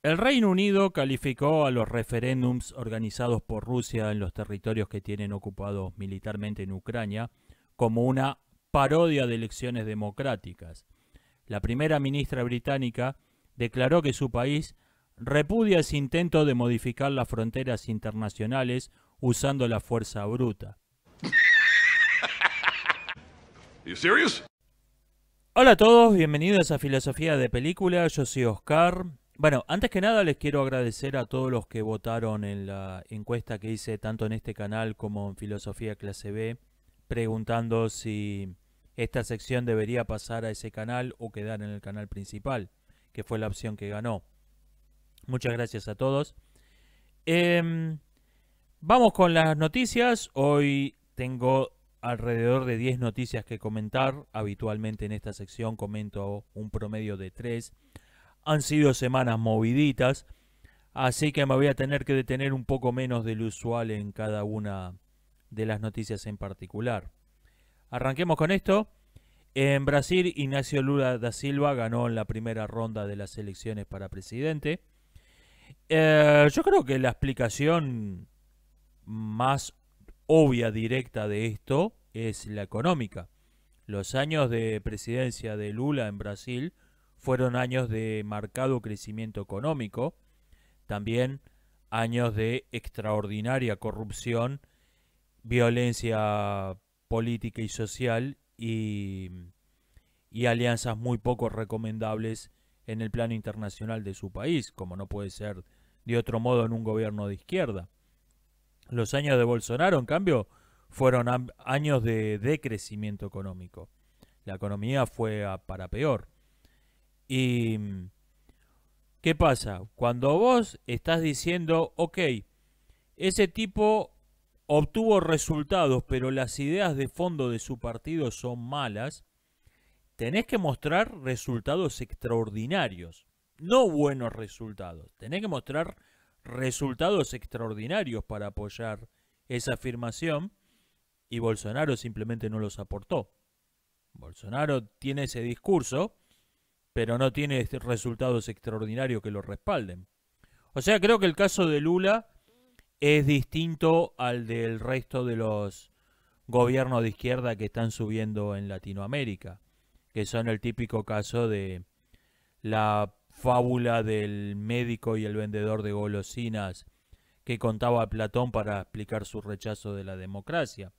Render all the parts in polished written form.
El Reino Unido calificó a los referéndums organizados por Rusia en los territorios que tienen ocupados militarmente en Ucrania como una parodia de elecciones democráticas. La primera ministra británica declaró que su país repudia ese intento de modificar las fronteras internacionales usando la fuerza bruta. Are you serious? Hola a todos, bienvenidos a Filosofía de Película, yo soy Oscar. Bueno, antes que nada les quiero agradecer a todos los que votaron en la encuesta que hice tanto en este canal como en Filosofía Clase B, preguntando si esta sección debería pasar a ese canal o quedar en el canal principal, que fue la opción que ganó. Muchas gracias a todos. Vamos con las noticias. Hoy tengo alrededor de 10 noticias que comentar. Habitualmente en esta sección comento un promedio de 3. Han sido semanas moviditas, así que me voy a tener que detener un poco menos del usual en cada una de las noticias en particular. Arranquemos con esto. En Brasil, Ignacio Lula da Silva ganó en la primera ronda de las elecciones para presidente. Yo creo que la explicación más obvia, directa de esto es la económica. Los años de presidencia de Lula en Brasil fueron años de marcado crecimiento económico, también años de extraordinaria corrupción, violencia política y social y alianzas muy poco recomendables en el plano internacional de su país, como no puede ser de otro modo en un gobierno de izquierda. Los años de Bolsonaro, en cambio, fueron años de decrecimiento económico. La economía fue para peor. ¿Y qué pasa? Cuando vos estás diciendo, ok, ese tipo obtuvo resultados, pero las ideas de fondo de su partido son malas, tenés que mostrar resultados extraordinarios, no buenos resultados. Tenés que mostrar resultados extraordinarios para apoyar esa afirmación y Bolsonaro simplemente no los aportó. Bolsonaro tiene ese discurso, pero no tiene resultados extraordinarios que lo respalden. O sea, creo que el caso de Lula es distinto al del resto de los gobiernos de izquierda que están subiendo en Latinoamérica, que son el típico caso de la fábula del médico y el vendedor de golosinas que contaba Platón para explicar su rechazo de la democracia.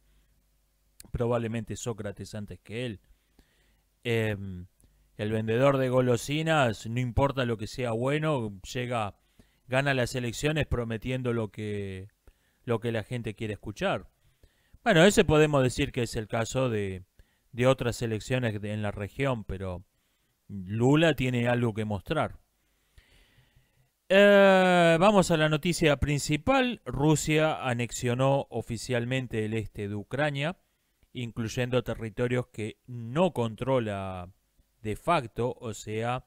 Probablemente Sócrates antes que él. El vendedor de golosinas, no importa lo que sea bueno, gana las elecciones prometiendo lo que la gente quiere escuchar. Bueno, ese podemos decir que es el caso de otras elecciones en la región, pero Lula tiene algo que mostrar. Vamos a la noticia principal. Rusia anexionó oficialmente el este de Ucrania, incluyendo territorios que no controla de facto, o sea,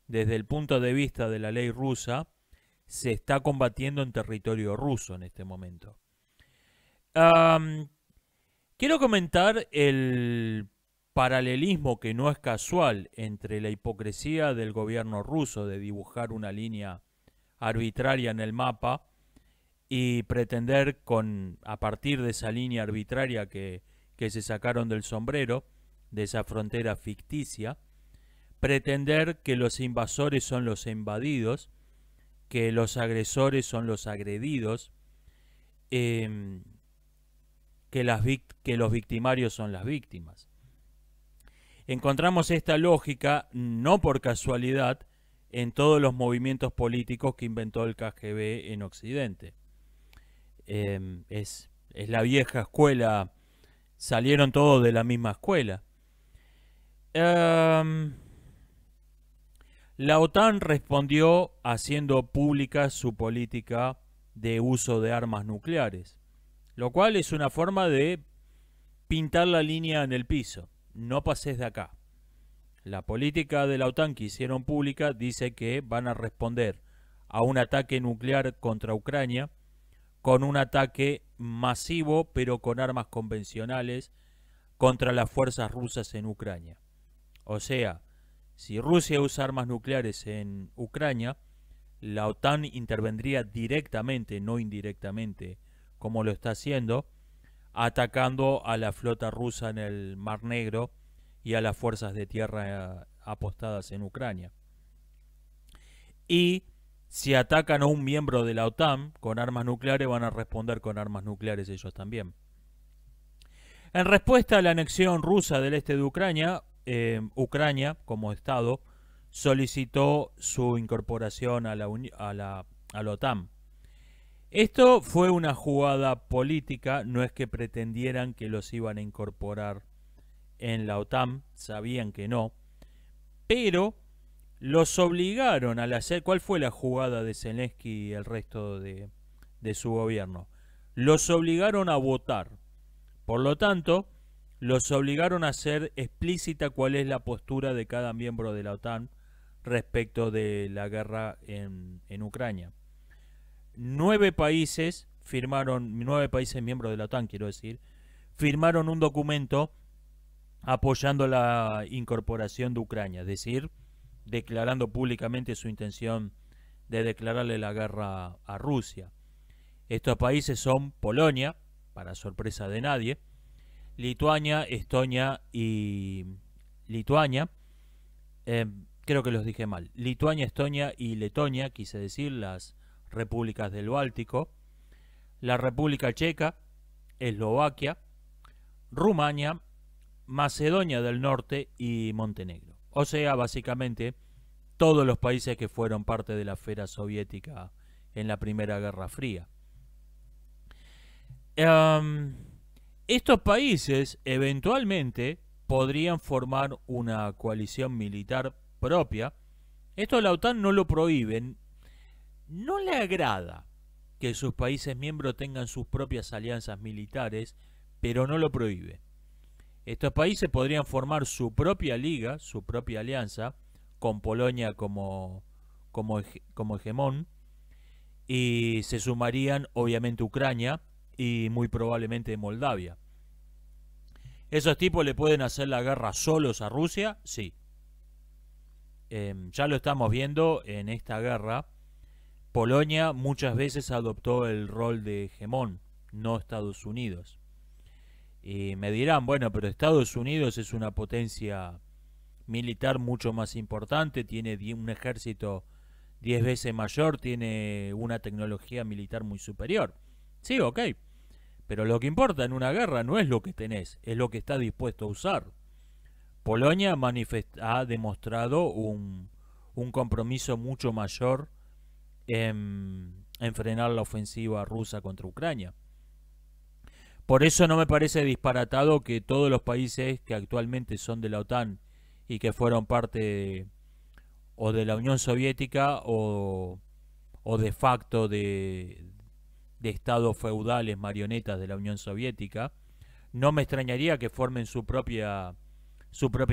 desde el punto de vista de la ley rusa, se está combatiendo en territorio ruso en este momento. Quiero comentar el paralelismo que no es casual entre la hipocresía del gobierno ruso de dibujar una línea arbitraria en el mapa y pretender a partir de esa línea arbitraria que se sacaron del sombrero, de esa frontera ficticia, pretender que los invasores son los invadidos, que los agresores son los agredidos, eh, que los victimarios son las víctimas. Encontramos esta lógica, no por casualidad, en todos los movimientos políticos que inventó el KGB en Occidente. Es la vieja escuela, salieron todos de la misma escuela. La OTAN respondió haciendo pública su política de uso de armas nucleares, lo cual es una forma de pintar la línea en el piso. No pases de acá. La política de la OTAN que hicieron pública dice que van a responder a un ataque nuclear contra Ucrania con un ataque masivo pero con armas convencionales contra las fuerzas rusas en Ucrania. O sea, si Rusia usa armas nucleares en Ucrania, la OTAN intervendría directamente, no indirectamente, como lo está haciendo, atacando a la flota rusa en el Mar Negro y a las fuerzas de tierra apostadas en Ucrania. Y si atacan a un miembro de la OTAN con armas nucleares, van a responder con armas nucleares ellos también. En respuesta a la anexión rusa del este de Ucrania, Ucrania, como Estado, solicitó su incorporación a la OTAN. Esto fue una jugada política, no es que pretendieran que los iban a incorporar en la OTAN, sabían que no, pero los obligaron al hacer. ¿Cuál fue la jugada de Zelensky y el resto de su gobierno? Los obligaron a votar. Por lo tanto, los obligaron a hacer explícita cuál es la postura de cada miembro de la OTAN respecto de la guerra en Ucrania. 9 países miembros de la OTAN, quiero decir, firmaron un documento apoyando la incorporación de Ucrania, es decir, declarando públicamente su intención de declararle la guerra a Rusia. Estos países son Polonia, para sorpresa de nadie, Lituania, Estonia y Lituania, creo que los dije mal, Lituania, Estonia y Letonia, quise decir, las repúblicas del Báltico, la República Checa, Eslovaquia, Rumania, Macedonia del Norte y Montenegro. O sea, básicamente todos los países que fueron parte de la esfera soviética en la Primera Guerra Fría. Estos países eventualmente podrían formar una coalición militar propia. Esto la OTAN no lo prohíbe. No le agrada que sus países miembros tengan sus propias alianzas militares, pero no lo prohíbe. Estos países podrían formar su propia liga, su propia alianza, con Polonia como hegemón, y se sumarían obviamente Ucrania y muy probablemente Moldavia. ¿Esos tipos le pueden hacer la guerra solos a Rusia? Sí. Ya lo estamos viendo en esta guerra. Polonia muchas veces adoptó el rol de hegemón, no Estados Unidos. Y me dirán, bueno, pero Estados Unidos es una potencia militar mucho más importante, tiene un ejército 10 veces mayor, tiene una tecnología militar muy superior. Sí, ok, pero lo que importa en una guerra no es lo que tenés, es lo que está dispuesto a usar. Polonia ha demostrado un compromiso mucho mayor en frenar la ofensiva rusa contra Ucrania. Por eso no me parece disparatado que todos los países que actualmente son de la OTAN y que fueron parte o de la Unión Soviética o de facto de estados feudales marionetas de la Unión Soviética, no me extrañaría que formen su propia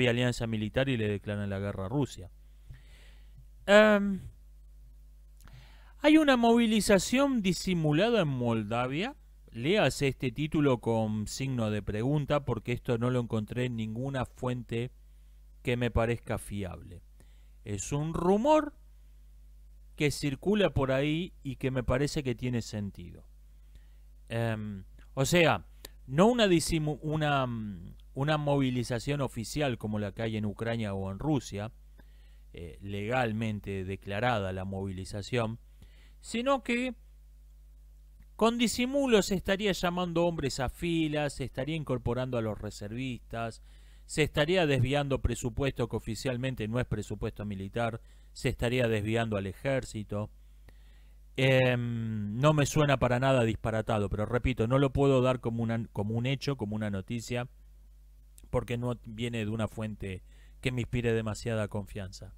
alianza militar y le declaren la guerra a Rusia. Hay una movilización disimulada en Moldavia. Léase este título con signo de pregunta porque esto no lo encontré en ninguna fuente que me parezca fiable. Es un rumor que circula por ahí y que me parece que tiene sentido. O sea, no una movilización oficial como la que hay en Ucrania o en Rusia, legalmente declarada la movilización, sino que con disimulo se estaría llamando hombres a filas, se estaría incorporando a los reservistas, se estaría desviando presupuesto que oficialmente no es presupuesto militar, se estaría desviando al ejército. No me suena para nada disparatado, pero repito, no lo puedo dar como un hecho, como una noticia, porque no viene de una fuente que me inspire demasiada confianza.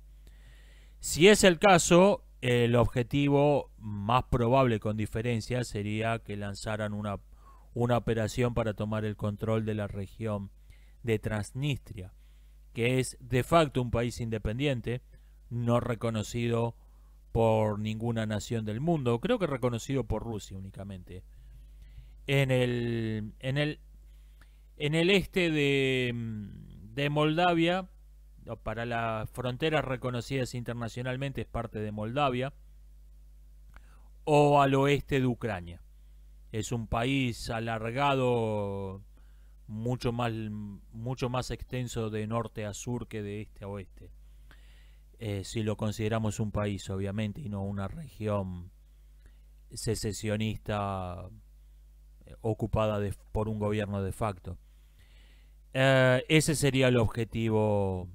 Si es el caso, el objetivo más probable con diferencia sería que lanzaran una operación para tomar el control de la región de Transnistria, que es de facto un país independiente, no reconocido por ninguna nación del mundo, creo que reconocido por Rusia únicamente. En el este de Moldavia, para las fronteras reconocidas internacionalmente, es parte de Moldavia. o al oeste de Ucrania. Es un país alargado, mucho más extenso de norte a sur que de este a oeste. Si lo consideramos un país, obviamente, y no una región secesionista ocupada por un gobierno de facto. Ese sería el objetivo.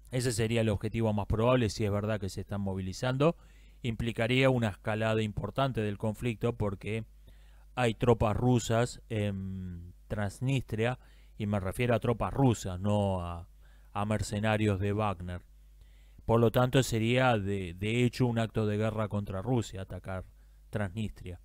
Ese sería el objetivo más probable si es verdad que se están movilizando. Implicaría una escalada importante del conflicto porque hay tropas rusas en Transnistria, y me refiero a tropas rusas, no a mercenarios de Wagner. Por lo tanto, sería de hecho un acto de guerra contra Rusia atacar Transnistria.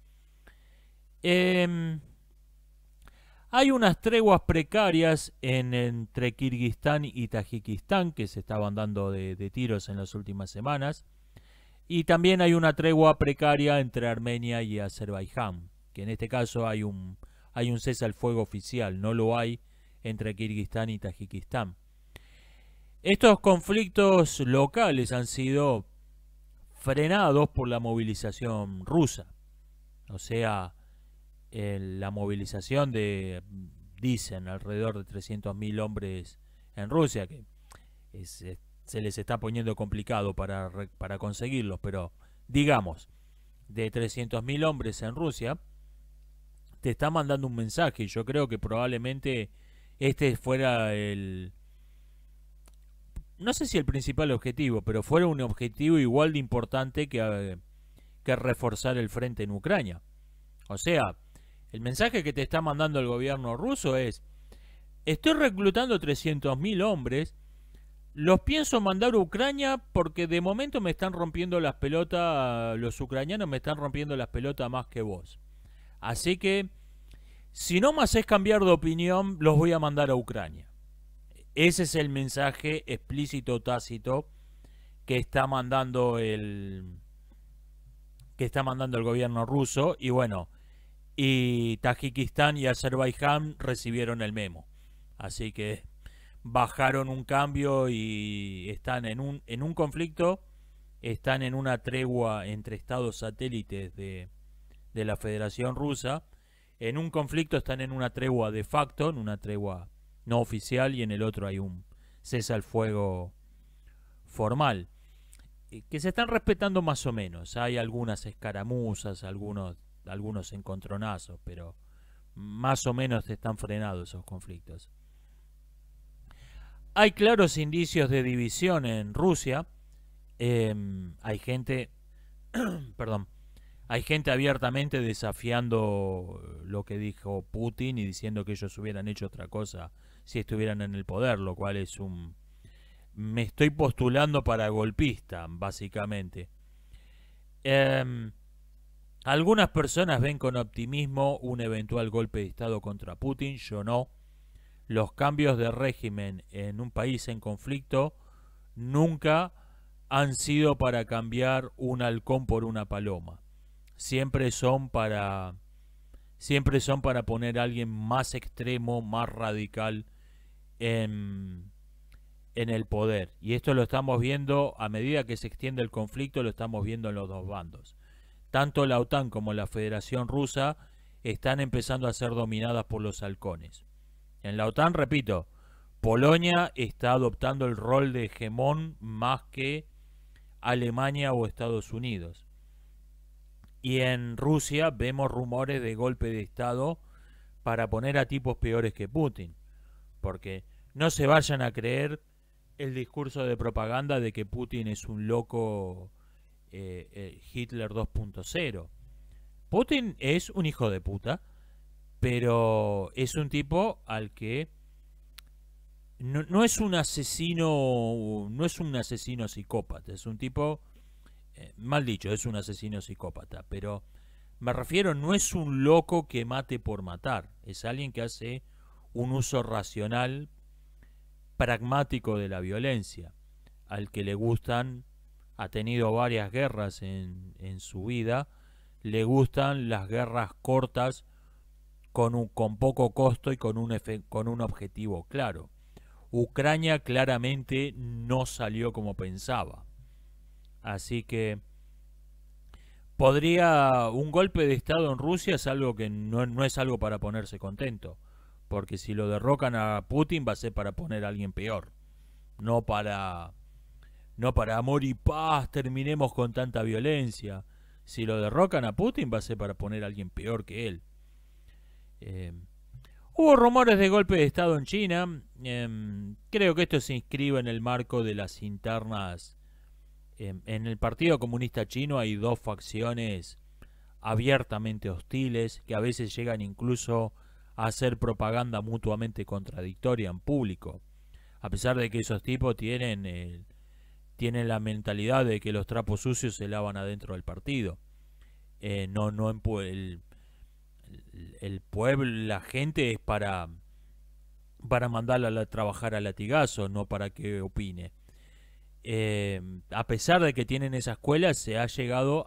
Hay unas treguas precarias entre Kirguistán y Tayikistán que se estaban dando de tiros en las últimas semanas. Y también hay una tregua precaria entre Armenia y Azerbaiyán, que en este caso hay un cese al fuego oficial, no lo hay entre Kirguistán y Tayikistán. Estos conflictos locales han sido frenados por la movilización rusa. O sea, la movilización dicen, alrededor de 300.000 hombres en Rusia, que se les está poniendo complicado para conseguirlos, pero digamos, de 300.000 hombres en Rusia, te está mandando un mensaje, y yo creo que probablemente este fuera no sé si el principal objetivo, pero fuera un objetivo igual de importante que reforzar el frente en Ucrania. O sea, el mensaje que te está mandando el gobierno ruso es: estoy reclutando 300.000 hombres, los pienso mandar a Ucrania porque de momento me están rompiendo las pelotas, los ucranianos me están rompiendo las pelotas más que vos. Así que, si no me haces cambiar de opinión, los voy a mandar a Ucrania. Ese es el mensaje explícito tácito que está mandando el gobierno ruso. Y bueno, y Tayikistán y Azerbaiyán recibieron el memo. Así que bajaron un cambio y están en un conflicto, están en una tregua entre estados satélites de la Federación Rusa. En un conflicto están en una tregua de facto, en una tregua no oficial, y en el otro hay un cese al fuego formal, que se están respetando más o menos. Hay algunas escaramuzas, algunos encontronazos, pero más o menos están frenados esos conflictos. Hay claros indicios de división en Rusia. Hay gente perdón, hay gente abiertamente desafiando lo que dijo Putin y diciendo que ellos hubieran hecho otra cosa si estuvieran en el poder, lo cual es me estoy postulando para golpista, básicamente. Algunas personas ven con optimismo un eventual golpe de Estado contra Putin, yo no. Los cambios de régimen en un país en conflicto nunca han sido para cambiar un halcón por una paloma. Siempre son para poner a alguien más extremo, más radical en el poder. Y esto lo estamos viendo a medida que se extiende el conflicto, lo estamos viendo en los dos bandos. Tanto la OTAN como la Federación Rusa están empezando a ser dominadas por los halcones. En la OTAN, repito, Polonia está adoptando el rol de hegemón más que Alemania o Estados Unidos. Y en Rusia vemos rumores de golpe de Estado para poner a tipos peores que Putin. Porque no se vayan a creer el discurso de propaganda de que Putin es un loco Hitler 2.0. Putin es un hijo de puta, pero es un tipo al que no es un asesino, no es un asesino psicópata, es un tipo, mal dicho, es un asesino psicópata, pero me refiero, no es un loco que mate por matar, es alguien que hace un uso racional, pragmático de la violencia, al que le gustan, ha tenido varias guerras en su vida, le gustan las guerras cortas con poco costo y con un objetivo claro. Ucrania claramente no salió como pensaba. Así que podría, un golpe de estado en Rusia es algo que no es algo para ponerse contento, porque si lo derrocan a Putin va a ser para poner a alguien peor, no para no para amor y paz terminemos con tanta violencia. Si lo derrocan a Putin va a ser para poner a alguien peor que él. Eh, Hubo rumores de golpe de estado en China. Creo que esto se inscribe en el marco de las internas. En el Partido Comunista Chino hay dos facciones abiertamente hostiles que a veces llegan incluso a hacer propaganda mutuamente contradictoria en público. A pesar de que esos tipos tienen la mentalidad de que los trapos sucios se lavan adentro del partido. No el pueblo, la gente es para mandarla a trabajar a latigazo, no para que opine. A pesar de que tienen esa escuela, se ha llegado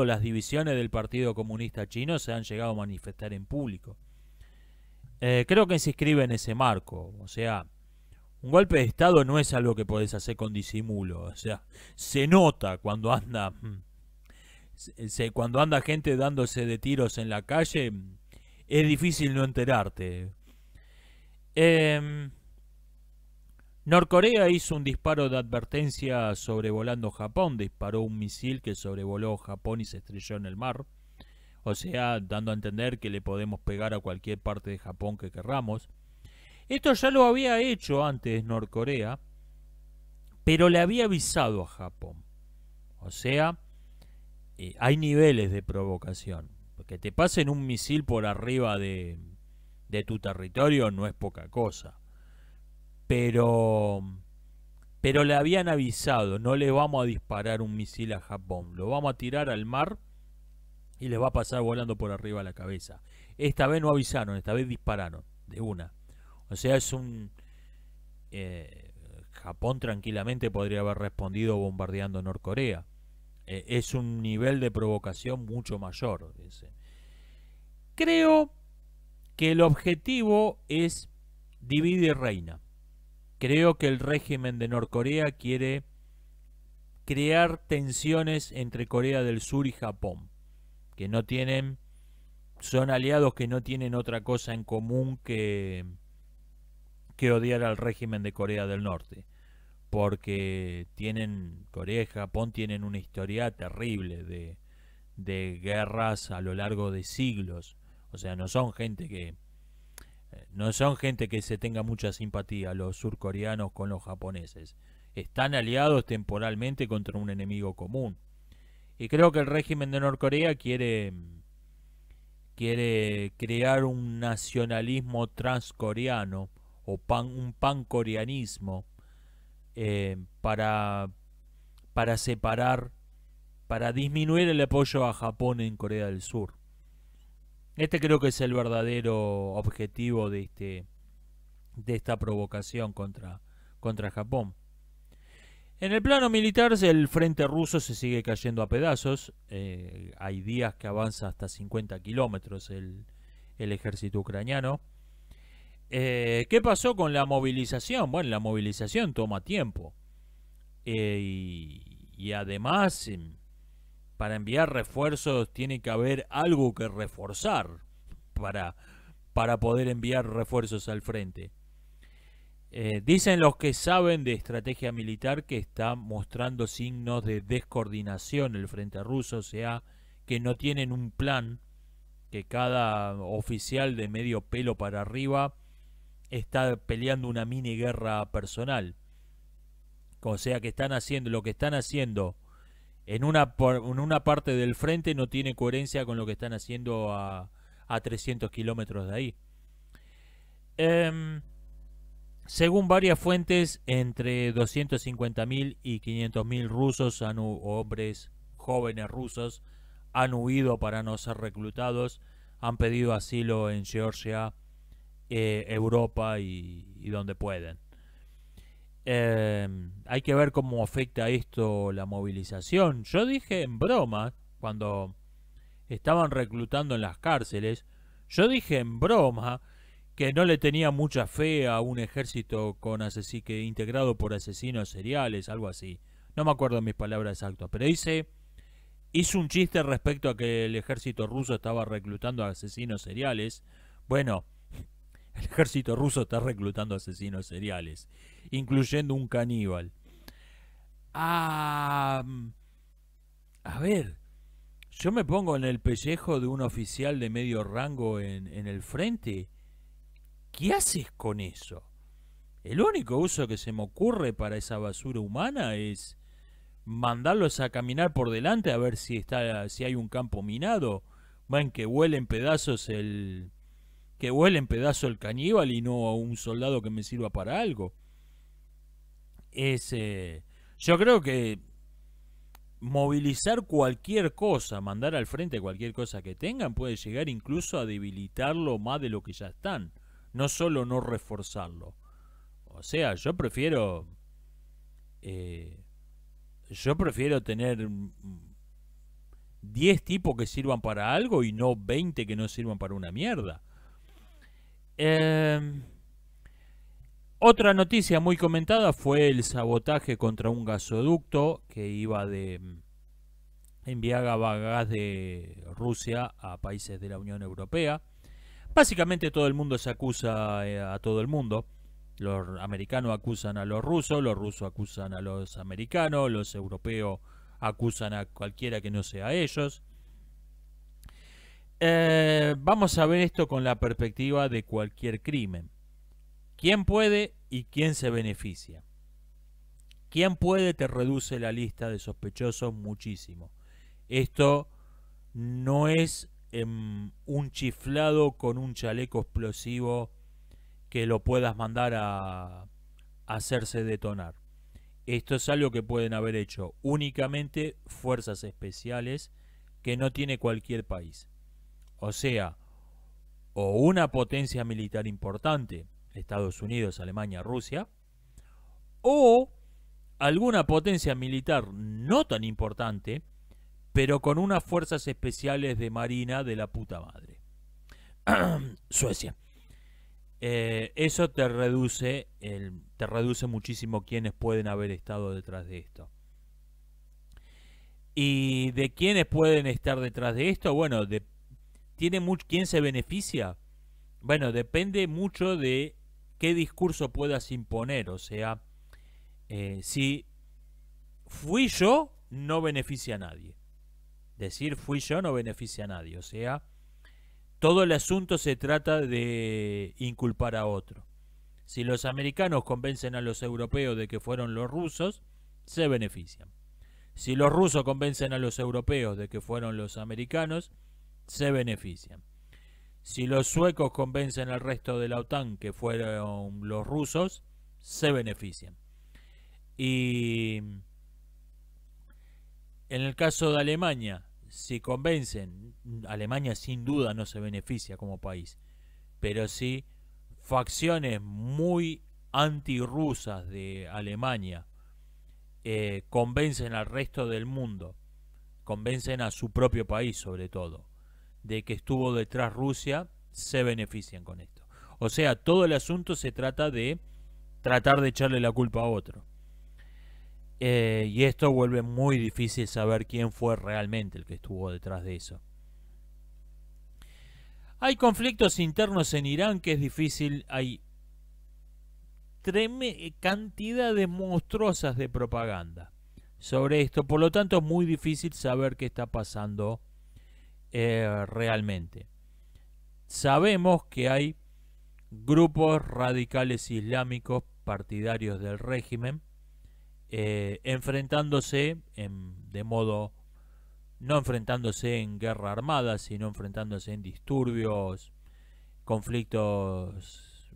las divisiones del Partido Comunista Chino se han llegado a manifestar en público. Creo que se inscribe en ese marco. O sea, un golpe de estado no es algo que podés hacer con disimulo. O sea, se nota cuando anda gente dándose de tiros en la calle. Es difícil no enterarte. Norcorea hizo un disparo de advertencia sobrevolando Japón. Disparó un misil que sobrevoló Japón y se estrelló en el mar. O sea, dando a entender que le podemos pegar a cualquier parte de Japón que querramos. Esto ya lo había hecho antes Norcorea, pero le había avisado a Japón. O sea, hay niveles de provocación. Que te pasen un misil por arriba de tu territorio no es poca cosa. Pero le habían avisado, no le vamos a disparar un misil a Japón, lo vamos a tirar al mar y les va a pasar volando por arriba la cabeza. Esta vez no avisaron, esta vez dispararon de una. O sea, es un... Japón tranquilamente podría haber respondido bombardeando Norcorea. Es un nivel de provocación mucho mayor. Creo que el objetivo es divide y reina. Creo que el régimen de Norcorea quiere crear tensiones entre Corea del Sur y Japón, que no tienen, son aliados que no tienen otra cosa en común que odiar al régimen de Corea del Norte, porque Corea y Japón tienen una historia terrible de guerras a lo largo de siglos. O sea, no son gente que se tenga mucha simpatía los surcoreanos con los japoneses. Están aliados temporalmente contra un enemigo común. Y creo que el régimen de Norcorea quiere crear un nacionalismo transcoreano o un pancoreanismo para separar, para disminuir el apoyo a Japón en Corea del Sur. Este creo que es el verdadero objetivo de esta provocación contra Japón. En el plano militar, el frente ruso se sigue cayendo a pedazos. Hay días que avanza hasta 50 kilómetros el ejército ucraniano. ¿Qué pasó con la movilización? Bueno, la movilización toma tiempo. Y además, para enviar refuerzos tiene que haber algo que reforzar para poder enviar refuerzos al frente. Dicen los que saben de estrategia militar que está mostrando signos de descoordinación el frente ruso, o sea, que no tienen un plan, que cada oficial de medio pelo para arriba está peleando una mini guerra personal. O sea, que están haciendo lo que están haciendo en una parte del frente no tiene coherencia con lo que están haciendo a 300 kilómetros de ahí. Según varias fuentes, entre 250.000 y 500.000 rusos, hombres jóvenes rusos, han huido para no ser reclutados, han pedido asilo en Georgia, Europa y donde pueden. Hay que ver cómo afecta esto la movilización. Yo dije en broma, cuando estaban reclutando en las cárceles, yo dije en broma que no le tenía mucha fe a un ejército integrado por asesinos seriales, algo así. No me acuerdo mis palabras exactas, pero hice hizo un chiste respecto a que el ejército ruso estaba reclutando a asesinos seriales. Bueno, el ejército ruso está reclutando asesinos seriales, incluyendo un caníbal. A ver, yo me pongo en el pellejo de un oficial de medio rango en el frente. ¿Qué haces con eso? El único uso que se me ocurre para esa basura humana es mandarlos a caminar por delante a ver si hay un campo minado. Ven, que huele en pedazos el caníbal y no a un soldado que me sirva para algo. Yo creo que movilizar cualquier cosa, mandar al frente cualquier cosa que tengan, puede llegar incluso a debilitarlo más de lo que ya están. No solo no reforzarlo. O sea, yo prefiero tener 10 tipos que sirvan para algo y no 20 que no sirvan para una mierda. Otra noticia muy comentada fue el sabotaje contra un gasoducto que iba enviaba gas de Rusia a países de la Unión Europea. Básicamente todo el mundo se acusa a todo el mundo. Los americanos acusan a los rusos acusan a los americanos, los europeos acusan a cualquiera que no sea ellos. Vamos a ver esto con la perspectiva de cualquier crimen. ¿Quién puede y quién se beneficia? ¿Quién puede te reduce la lista de sospechosos muchísimo? Esto no es un chiflado con un chaleco explosivo que lo puedas mandar a hacerse detonar. Esto es algo que pueden haber hecho únicamente fuerzas especiales que no tiene cualquier país. O sea, o una potencia militar importante, Estados Unidos, Alemania, Rusia, o alguna potencia militar no tan importante, pero con unas fuerzas especiales de marina de la puta madre. Suecia. Eso te reduce muchísimo quienes pueden haber estado detrás de esto. ¿Y de quiénes pueden estar detrás de esto? Bueno, ¿quién se beneficia? Bueno, depende mucho de qué discurso puedas imponer. O sea, si fui yo, no beneficia a nadie. Decir fui yo no beneficia a nadie. O sea, todo el asunto se trata de inculpar a otro. Si los americanos convencen a los europeos de que fueron los rusos, se benefician. Si los rusos convencen a los europeos de que fueron los americanos, se benefician. Si los suecos convencen al resto de la OTAN que fueron los rusos, se benefician. Y en el caso de Alemania, si convencen, Alemania sin duda no se beneficia como país, pero si facciones muy antirrusas de Alemania convencen al resto del mundo, convencen a su propio país sobre todo, de que estuvo detrás Rusia, se benefician con esto. O sea, todo el asunto se trata de tratar de echarle la culpa a otro. Y esto vuelve muy difícil saber quién fue realmente el que estuvo detrás de eso. Hay conflictos internos en Irán que es difícil, hay cantidades monstruosas de propaganda sobre esto, por lo tanto es muy difícil saber qué está pasando realmente. Sabemos que hay grupos radicales islámicos partidarios del régimen enfrentándose de modo, no enfrentándose en guerra armada, sino enfrentándose en disturbios, conflictos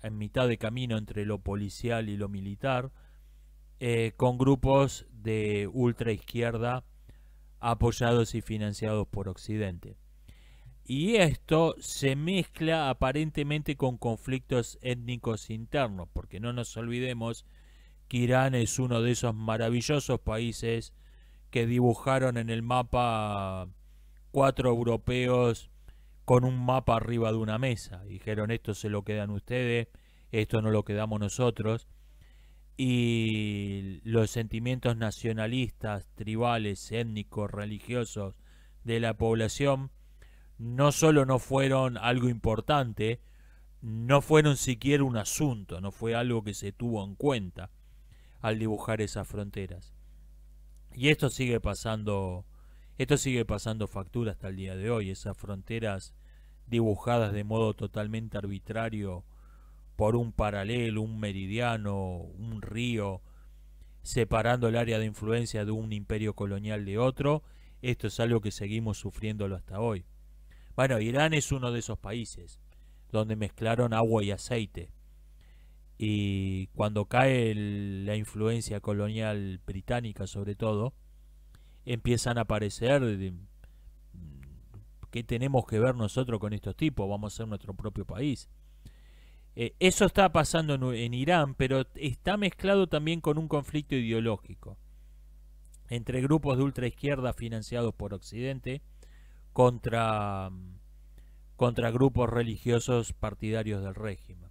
en mitad de camino entre lo policial y lo militar, con grupos de ultraizquierda apoyados y financiados por Occidente. Y esto se mezcla aparentemente con conflictos étnicos internos, porque no nos olvidemos que Irán es uno de esos maravillosos países que dibujaron en el mapa 4 europeos con un mapa arriba de una mesa. Dijeron, esto se lo quedan ustedes, esto no lo quedamos nosotros. y los sentimientos nacionalistas, tribales, étnicos, religiosos de la población no solo no fueron algo importante, no fueron siquiera un asunto, no fue algo que se tuvo en cuenta al dibujar esas fronteras. Y esto sigue pasando factura hasta el día de hoy, esas fronteras dibujadas de modo totalmente arbitrario por un paralelo, un meridiano, un río, separando el área de influencia de un imperio colonial de otro. Esto es algo que seguimos sufriéndolo hasta hoy. Bueno, Irán es uno de esos países donde mezclaron agua y aceite. Y cuando cae la influencia colonial británica sobre todo, empiezan a aparecer ¿qué tenemos que ver nosotros con estos tipos? Vamos a ser nuestro propio país. Eso está pasando en Irán, pero está mezclado también con un conflicto ideológico entre grupos de ultraizquierda financiados por Occidente contra grupos religiosos partidarios del régimen.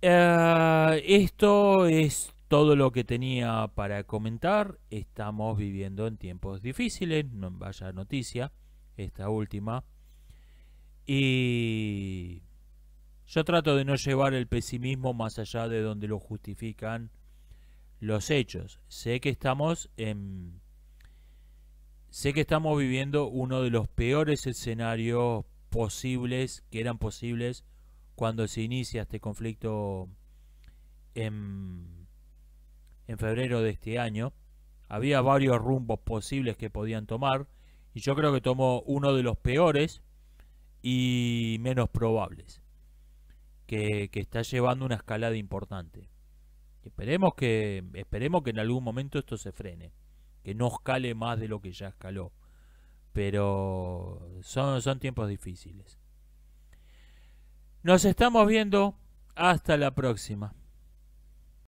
Esto es todo lo que tenía para comentar. Estamos viviendo en tiempos difíciles, no vaya noticia esta última, y yo trato de no llevar el pesimismo más allá de donde lo justifican los hechos. Sé que estamos viviendo uno de los peores escenarios posibles, que eran posibles cuando se inicia este conflicto en febrero de este año. Había varios rumbos posibles que podían tomar, y yo creo que tomó uno de los peores y menos probables, que está llevando una escalada importante. Esperemos que en algún momento esto se frene, que no escale más de lo que ya escaló, pero son tiempos difíciles. Nos estamos viendo, hasta la próxima.